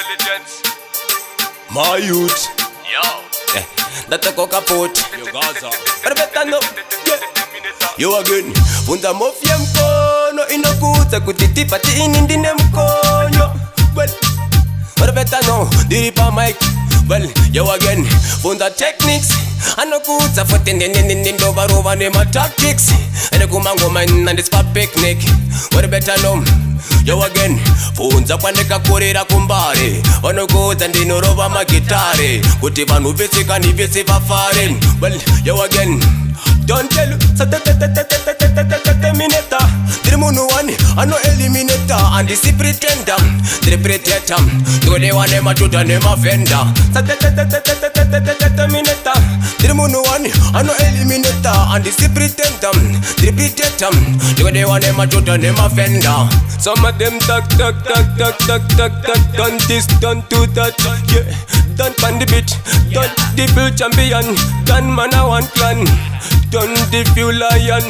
intelligence. My youth. Yo. That a coca pot. You Gaza. But better know. You again. Bvunza mofia mkono inokuza kutitipa tini ndine mkonyo. Well, but better know. Diva mic. Well, you again. Bvunza Tecniks. Anokuza for ndova rova nema tactics. Ene kumangoma and it's for picnic. But better know. You again. Bvunza kwaneka korera kumbare. Anokuza ndinorova magitare. Kuti vanhu vese kani vese vafare. Well, you again. Don't tell you, terminator. Diri munu wani, ano eliminator. And this pretender, diri predator. Do they want them a tutor, them a vendor. Terminator. Diri munu wani, ano eliminator. And this pretender, diri predator. Do they want them a tutor, them a vendor. Some of them talk, done this, don't do that, yeah. Done pan the beat, done the full champion, done man I want clan. Done the few lion,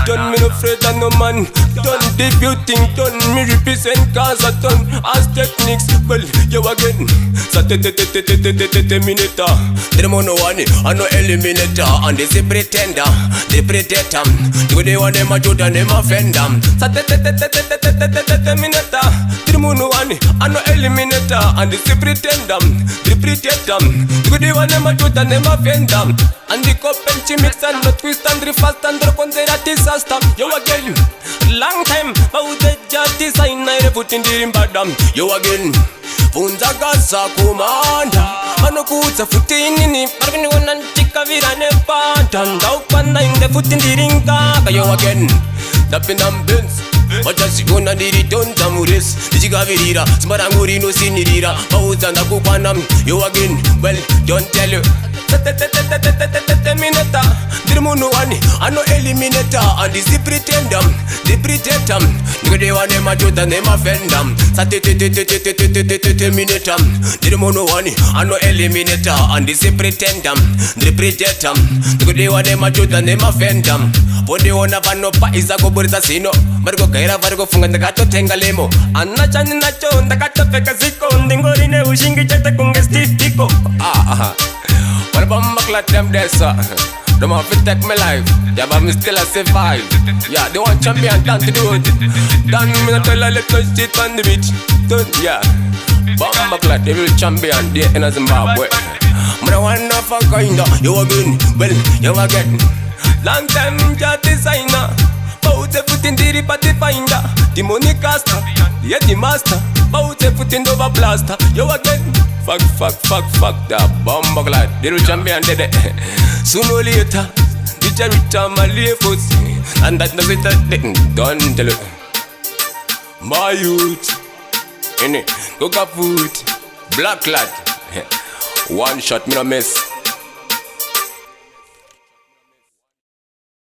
done me no afraid of no man. Done the few thing, done me represent cause I done as Tecniks. Well, you again, so terminator. They don't know one, I no eliminator. And they say pretender, they predator. Do they want them a judge and them a offender? So terminator. They don't know one, I no eliminator. And they say pretender, they predator. Do they want them a judge and them a offender? And the cup and chimix and not twist and fast and drop on the disaster. You again, long time, but the just design I put in the badam. You again, Bvunza Gaza commander. Anokuza foot in it, Parvin one and Chikavira ne pattern. Open in the foot in the ringa. You again, tapping ambulance. Wachashikona ndiriton tamuris Nichikavirira, smaranguri no sinirira Bvunza ndakukwana, you again, well, don't tell you Terminator, diri munu wani, ano eliminator. And this the pretender, the predator. Nigga they want them a judge and them a fender. Terminator, diri munu wani, ano eliminator. And this the pretender, the predator. Nigga they want them a judge and them a fender. Pode ona vano pa isa kuburisa sino. Margo kaira vargo funga ndakato tenga lemo. Anna chani nacho ndakato feka ziko. Ndingorine ushingi chete kungestitiko. Well, bomba clat them there, sir. Them have to take my life. Yeah, but me still a survive. Yeah, they want champion done to do it. Done me not tell a little shit on the beach. Done, yeah. Bomba clat, they will champion there in Zimbabwe. Man, I want for kinda. You again, well, you again. Long time ja designer. Bout a foot in the river the finder. The money caster, yeah the master. Bout a foot in the over blaster. You again. Fuck that bomba glad. The real champion did it. Sooner or later, the charity my levels. And that does it done tell it. My youth, in it, coca food, black lad. One shot me no miss.